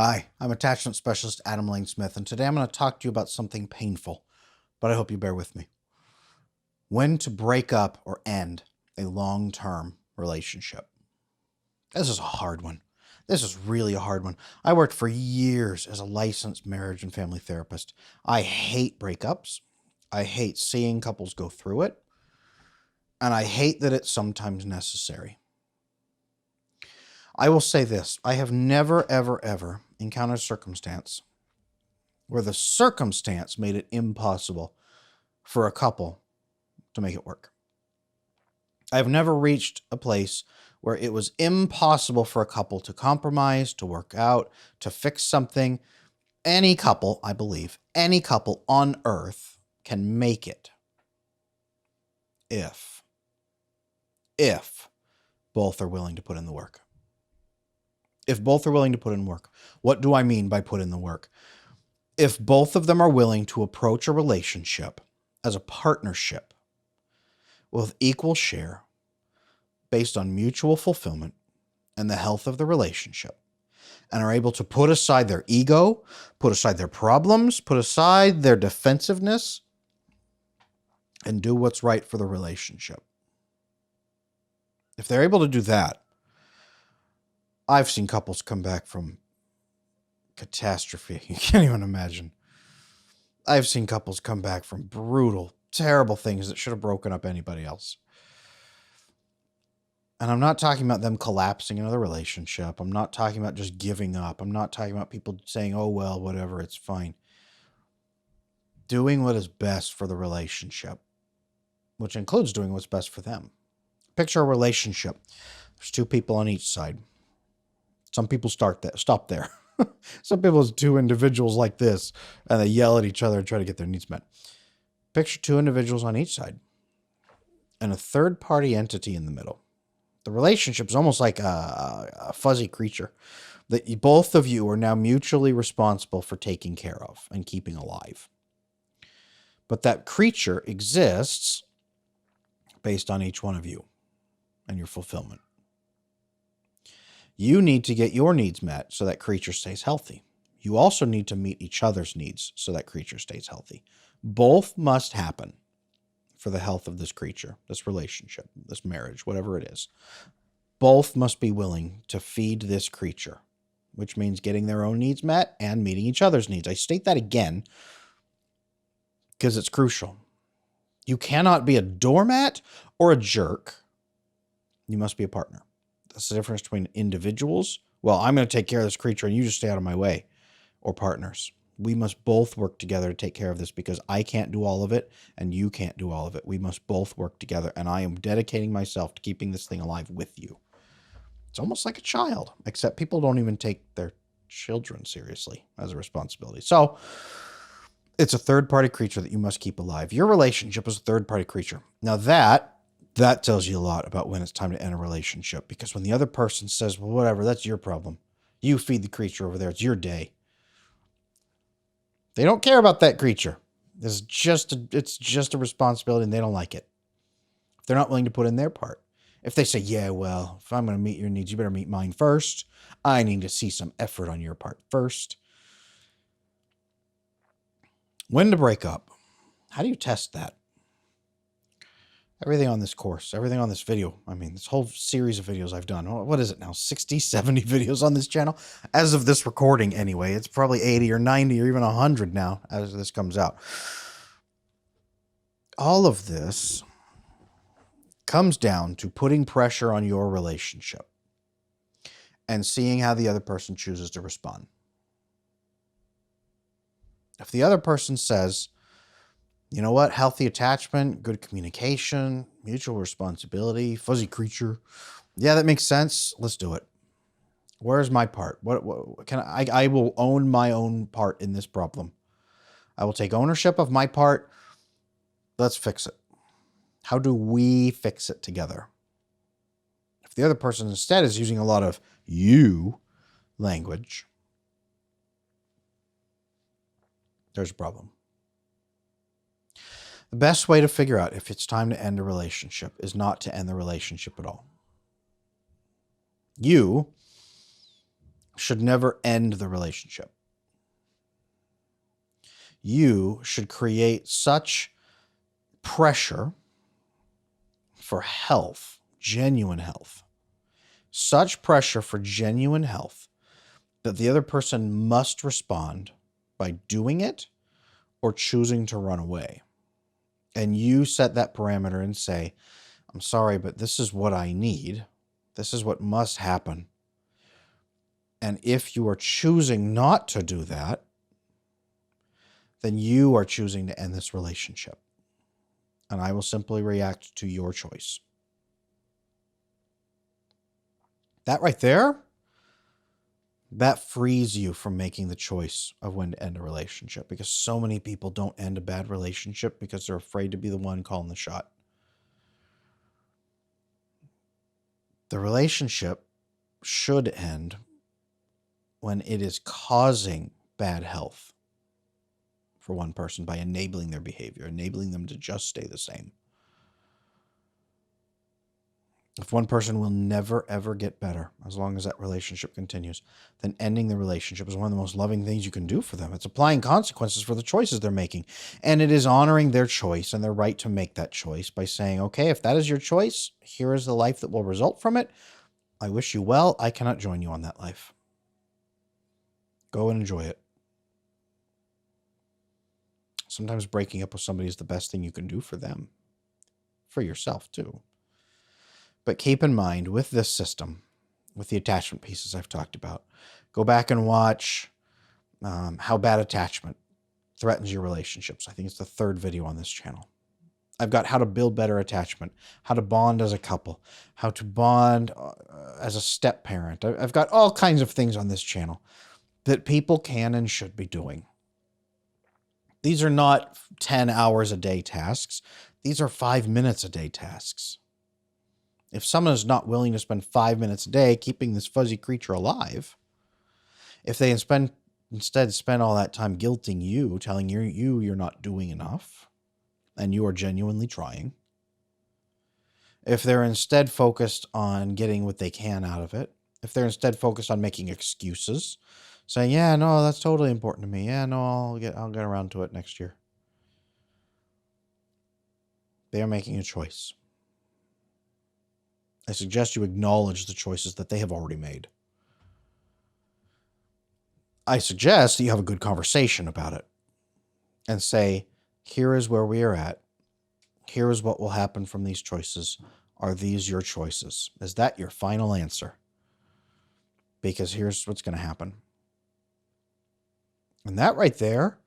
Hi, I'm attachment specialist Adam Lane Smith, and today I'm going to talk to you about something painful, but I hope you bear with me. When to break up or end a long-term relationship. This is a hard one. This is really a hard one. I worked for years as a licensed marriage and family therapist. I hate breakups. I hate seeing couples go through it. And I hate that it's sometimes necessary. I will say this. I have never, ever, ever encountered a circumstance where the circumstance made it impossible for a couple to make it work. I've never reached a place where it was impossible for a couple to compromise, to work out, to fix something. Any couple, I believe, any couple on earth can make it if both are willing to put in the work. If both are willing to put in work. What do I mean by put in the work? If both of them are willing to approach a relationship as a partnership with equal share based on mutual fulfillment and the health of the relationship, and are able to put aside their ego, put aside their problems, put aside their defensiveness, and do what's right for the relationship. If they're able to do that, I've seen couples come back from catastrophe. You can't even imagine. I've seen couples come back from brutal, terrible things that should have broken up anybody else. And I'm not talking about them collapsing in another relationship. I'm not talking about just giving up. I'm not talking about people saying, oh, well, whatever, it's fine. Doing what is best for the relationship, which includes doing what's best for them. Picture a relationship. There's two people on each side. Some people stop there. Some people is two individuals like this, and they yell at each other and try to get their needs met. Picture two individuals on each side and a third-party entity in the middle. The relationship is almost like a fuzzy creature that both of you are now mutually responsible for taking care of and keeping alive. But that creature exists based on each one of you and your fulfillment. You need to get your needs met so that creature stays healthy. You also need to meet each other's needs so that creature stays healthy. Both must happen for the health of this creature, this relationship, this marriage, whatever it is. Both must be willing to feed this creature, which means getting their own needs met and meeting each other's needs. I state that again because it's crucial. You cannot be a doormat or a jerk. You must be a partner. That's the difference between individuals. Well, I'm going to take care of this creature and you just stay out of my way. Or partners. We must both work together to take care of this because I can't do all of it and you can't do all of it. We must both work together, and I am dedicating myself to keeping this thing alive with you. It's almost like a child, except people don't even take their children seriously as a responsibility. So it's a third-party creature that you must keep alive. Your relationship is a third-party creature. Now that tells you a lot about when it's time to end a relationship, because when the other person says, well, whatever, that's your problem. You feed the creature over there. It's your day. They don't care about that creature. It's just a responsibility, and they don't like it. If they're not willing to put in their part. If they say, yeah, well, if I'm going to meet your needs, you better meet mine first. I need to see some effort on your part first. When to break up? How do you test that? Everything on this course, everything on this video, I mean, this whole series of videos I've done, what is it now, 60, 70 videos on this channel? As of this recording anyway, it's probably 80 or 90 or even 100 now as this comes out. All of this comes down to putting pressure on your relationship and seeing how the other person chooses to respond. If the other person says, you know what, healthy attachment, good communication, mutual responsibility, fuzzy creature, yeah, that makes sense, let's do it. Where's my part? What can I will own my own part in this problem. I will take ownership of my part. Let's fix it. How do we fix it together? If the other person instead is using a lot of you language, there's a problem. The best way to figure out if it's time to end a relationship is not to end the relationship at all. You should never end the relationship. You should create such pressure for health, genuine health, such pressure for genuine health that the other person must respond by doing it or choosing to run away. And you set that parameter and say, I'm sorry, but this is what I need. This is what must happen. And if you are choosing not to do that, then you are choosing to end this relationship. And I will simply react to your choice. That right there, that frees you from making the choice of when to end a relationship, because so many people don't end a bad relationship because they're afraid to be the one calling the shot. The relationship should end when it is causing bad health for one person by enabling their behavior, enabling them to just stay the same. If one person will never, ever get better as long as that relationship continues, then ending the relationship is one of the most loving things you can do for them. It's applying consequences for the choices they're making. And it is honoring their choice and their right to make that choice by saying, okay, if that is your choice, here is the life that will result from it. I wish you well. I cannot join you on that life. Go and enjoy it. Sometimes breaking up with somebody is the best thing you can do for them, for yourself too. But keep in mind, with this system, with the attachment pieces I've talked about, go back and watch how bad attachment threatens your relationships. I think it's the 3rd video on this channel. I've got how to build better attachment, how to bond as a couple, how to bond as a step parent. I've got all kinds of things on this channel that people can and should be doing. These are not 10 hours a day tasks. These are 5 minutes a day tasks. If someone is not willing to spend 5 minutes a day keeping this fuzzy creature alive, if they instead spend all that time guilting you, telling you're not doing enough, and you are genuinely trying, if they're instead focused on getting what they can out of it, if they're instead focused on making excuses, saying, yeah, no, that's totally important to me. Yeah, no, I'll get around to it next year. They are making a choice. I suggest you acknowledge the choices that they have already made. I suggest that you have a good conversation about it and say, here is where we are at. Here is what will happen from these choices. Are these your choices? Is that your final answer? Because here's what's going to happen. And that right there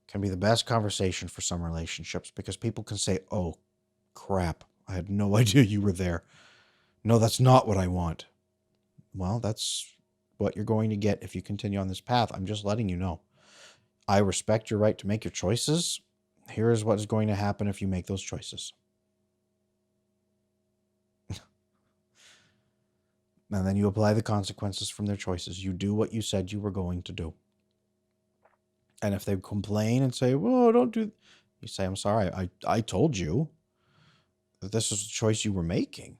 can be the best conversation for some relationships, because people can say, oh, crap, I had no idea you were there. No, that's not what I want. Well, that's what you're going to get if you continue on this path. I'm just letting you know. I respect your right to make your choices. Here is what is going to happen if you make those choices. And then you apply the consequences from their choices. You do what you said you were going to do. And if they complain and say, well, don't do, you say, I'm sorry, I told you that this was the choice you were making.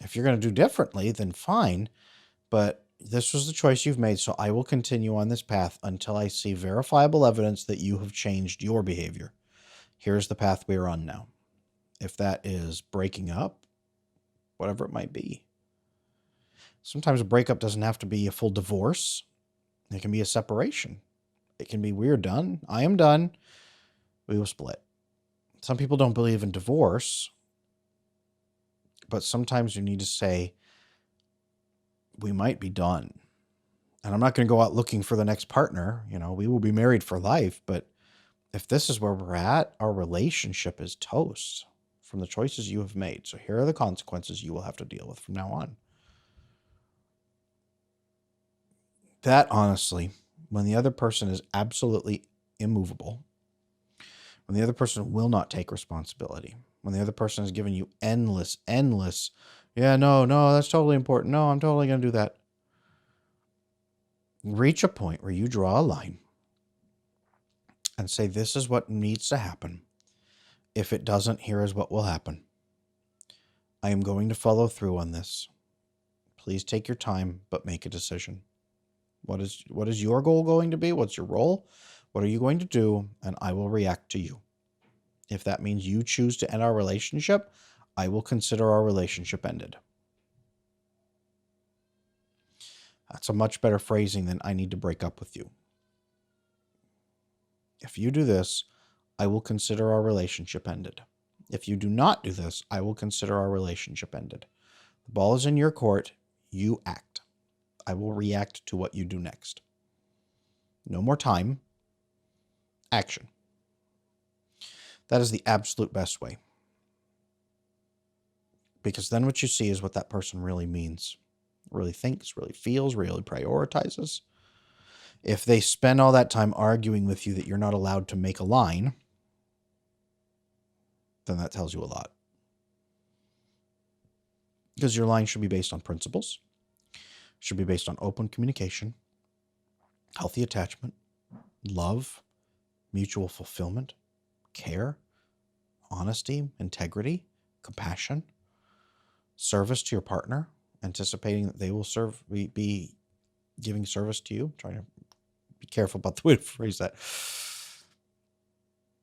If you're going to do differently, then fine. But this was the choice you've made, so I will continue on this path until I see verifiable evidence that you have changed your behavior. Here's the path we're on now. If that is breaking up, whatever it might be. Sometimes a breakup doesn't have to be a full divorce. It can be a separation. It can be, we're done. I am done. We will split. Some people don't believe in divorce, but sometimes you need to say, we might be done. And I'm not going to go out looking for the next partner. You know, we will be married for life. But if this is where we're at, our relationship is toast from the choices you have made. So here are the consequences you will have to deal with from now on. That, honestly, when the other person is absolutely immovable, when the other person will not take responsibility, when the other person has given you endless, yeah, no, that's totally important. No, I'm totally going to do that. Reach a point where you draw a line and say, this is what needs to happen. If it doesn't, here is what will happen. I am going to follow through on this. Please take your time, but make a decision. What is your goal going to be? What's your role? What are you going to do? And I will react to you. If that means you choose to end our relationship, I will consider our relationship ended. That's a much better phrasing than I need to break up with you. If you do this, I will consider our relationship ended. If you do not do this, I will consider our relationship ended. The ball is in your court. You act. I will react to what you do next. No more time. Action. That is the absolute best way. Because then what you see is what that person really means, really thinks, really feels, really prioritizes. If they spend all that time arguing with you that you're not allowed to make a line, then that tells you a lot. Because your line should be based on principles, should be based on open communication, healthy attachment, love, mutual fulfillment, care, honesty, integrity, compassion, service to your partner, anticipating that they will be giving service to you. I'm trying to be careful about the way to phrase that.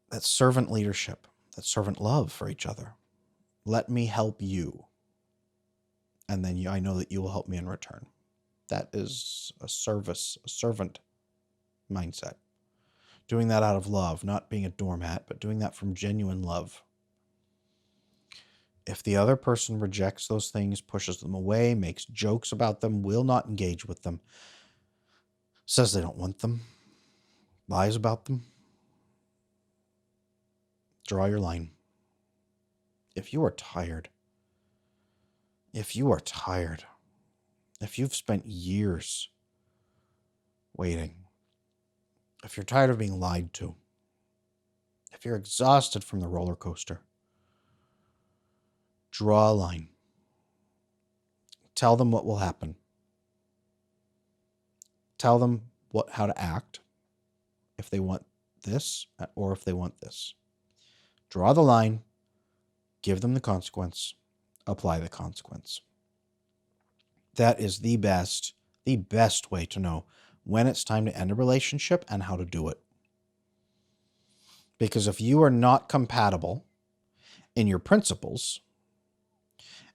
That servant leadership, that servant love for each other. Let me help you. And then I know that you will help me in return. That is a servant mindset. Doing that out of love, not being a doormat, but doing that from genuine love. If the other person rejects those things, pushes them away, makes jokes about them, will not engage with them, says they don't want them, lies about them, draw your line. If you are tired, if you've spent years waiting, if you're tired of being lied to, if you're exhausted from the roller coaster, draw a line. Tell them what will happen. Tell them how to act if they want this or if they want this. Draw the line, give them the consequence, apply the consequence. That is the best way to know when it's time to end a relationship and how to do it. Because if you are not compatible in your principles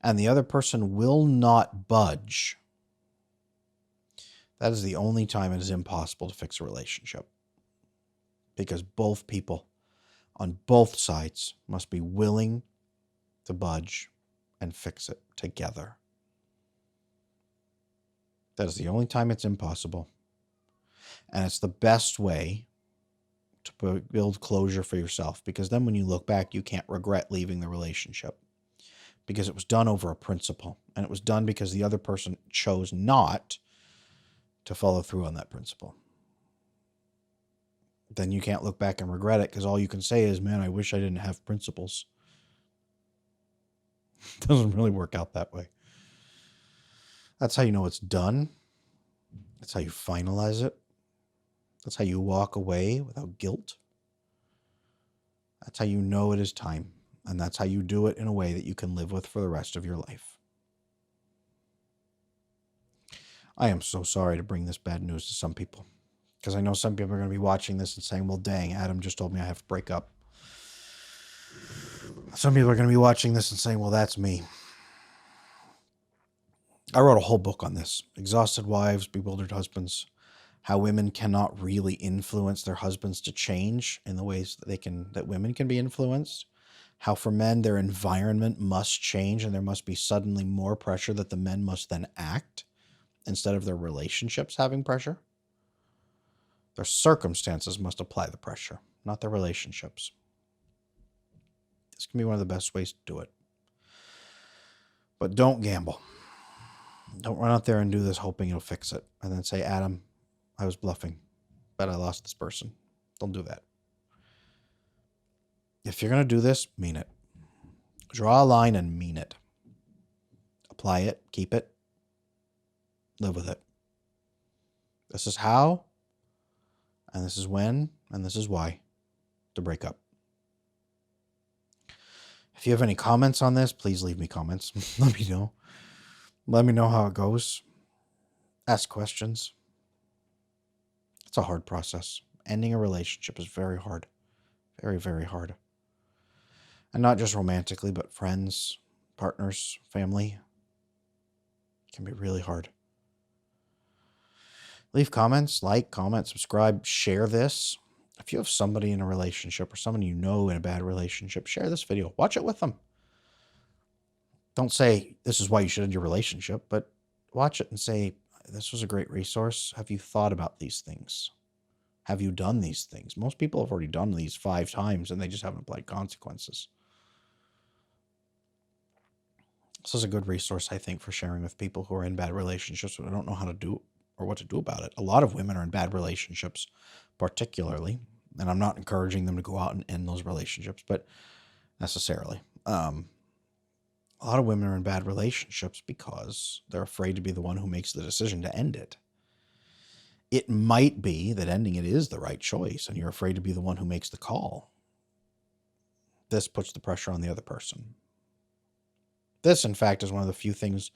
and the other person will not budge, that is the only time it is impossible to fix a relationship. Because both people on both sides must be willing to budge and fix it together. That is the only time it's impossible. And it's the best way to build closure for yourself, because then when you look back, you can't regret leaving the relationship because it was done over a principle, and it was done because the other person chose not to follow through on that principle. Then you can't look back and regret it, because all you can say is, man, I wish I didn't have principles. It doesn't really work out that way. That's how you know it's done. That's how you finalize it. That's how you walk away without guilt. That's how you know it is time. And that's how you do it in a way that you can live with for the rest of your life. I am so sorry to bring this bad news to some people, because I know some people are going to be watching this and saying, well, dang, Adam just told me I have to break up. Some people are going to be watching this and saying, well, that's me. I wrote a whole book on this. Exhausted Wives, Bewildered Husbands. How women cannot really influence their husbands to change in the ways that women can be influenced. How for men, their environment must change, and there must be suddenly more pressure that the men must then act instead of their relationships having pressure. Their circumstances must apply the pressure, not their relationships. This can be one of the best ways to do it. But don't gamble. Don't run out there and do this hoping it'll fix it and then say, Adam, I was bluffing, but I lost this person. Don't do that. If you're going to do this, mean it. Draw a line and mean it. Apply it, keep it, live with it. This is how, and this is when, and this is why to break up. If you have any comments on this, please leave me comments. Let me know. Let me know how it goes. Ask questions. It's a hard process. Ending a relationship is very hard. Very, very hard. And not just romantically, but friends, partners, family. It can be really hard. Leave comments, like, comment, subscribe, share this. If you have somebody in a relationship or someone you know in a bad relationship, share this video. Watch it with them. Don't say, this is why you should end your relationship, but watch it and say, this was a great resource. Have you thought about these things? Have you done these things? Most people have already done these 5 times and they just haven't applied consequences. This is a good resource, I think, for sharing with people who are in bad relationships but don't know how to do or what to do about it. A lot of women are in bad relationships, particularly, and I'm not encouraging them to go out and end those relationships, but necessarily. A lot of women are in bad relationships because they're afraid to be the one who makes the decision to end it. It might be that ending it is the right choice, and you're afraid to be the one who makes the call. This puts the pressure on the other person. This, in fact, is one of the few things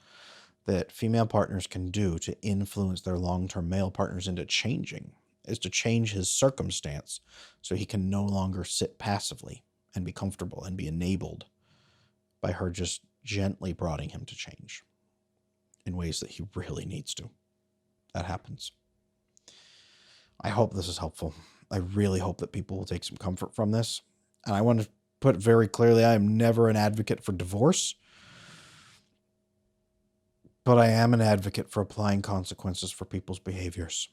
that female partners can do to influence their long-term male partners into changing, is to change his circumstance so he can no longer sit passively and be comfortable and be enabled by her just gently prodding him to change in ways that he really needs to. That happens. I hope this is helpful. I really hope that people will take some comfort from this. And I want to put very clearly, I am never an advocate for divorce, but I am an advocate for applying consequences for people's behaviors,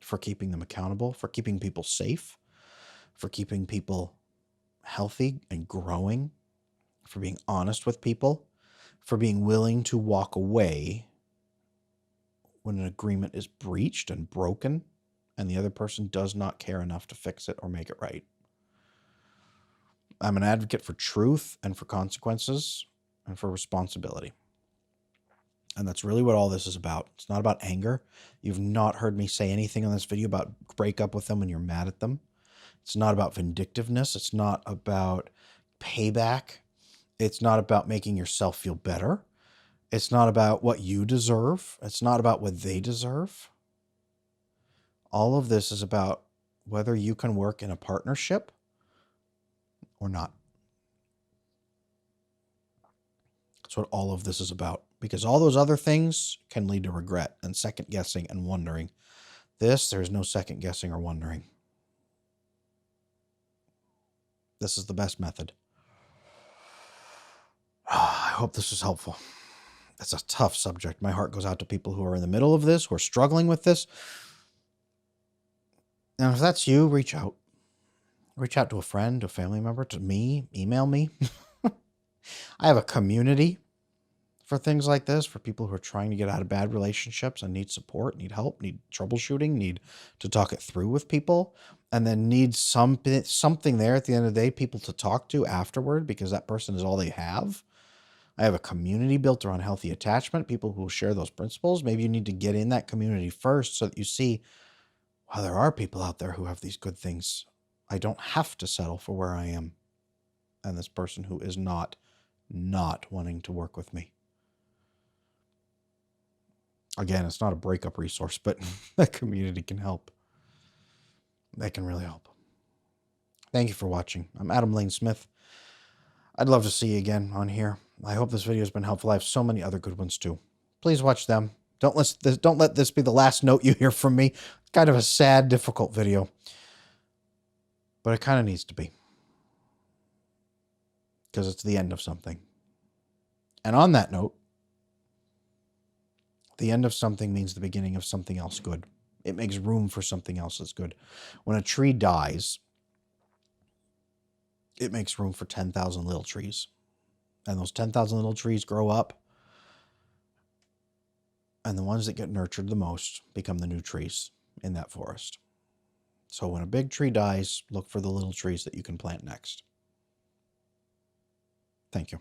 for keeping them accountable, for keeping people safe, for keeping people healthy and growing, for being honest with people, for being willing to walk away when an agreement is breached and broken and the other person does not care enough to fix it or make it right. I'm an advocate for truth and for consequences and for responsibility. And that's really what all this is about. It's not about anger. You've not heard me say anything on this video about break up with them when you're mad at them. It's not about vindictiveness. It's not about payback. It's not about making yourself feel better. It's not about what you deserve. It's not about what they deserve. All of this is about whether you can work in a partnership or not. That's what all of this is about. Because all those other things can lead to regret and second guessing and wondering. There's no second guessing or wondering. This is the best method. I hope this was helpful. It's a tough subject. My heart goes out to people who are in the middle of this, who are struggling with this. And if that's you, reach out. Reach out to a friend, a family member, to me, email me. I have a community for things like this, for people who are trying to get out of bad relationships and need support, need help, need troubleshooting, need to talk it through with people, and then need something there at the end of the day, people to talk to afterward because that person is all they have. I have a community built around healthy attachment, people who will share those principles. Maybe you need to get in that community first so that you see, wow, there are people out there who have these good things. I don't have to settle for where I am and this person who is not wanting to work with me. Again, it's not a breakup resource, but that community can help. They can really help. Thank you for watching. I'm Adam Lane Smith. I'd love to see you again on here. I hope this video has been helpful. I have so many other good ones too. Please watch them. Don't let this be the last note you hear from me. It's kind of a sad, difficult video, but it kind of needs to be because it's the end of something. And on that note, the end of something means the beginning of something else good. It makes room for something else that's good. When a tree dies, it makes room for 10,000 little trees. And those 10,000 little trees grow up. And the ones that get nurtured the most become the new trees in that forest. So when a big tree dies, look for the little trees that you can plant next. Thank you.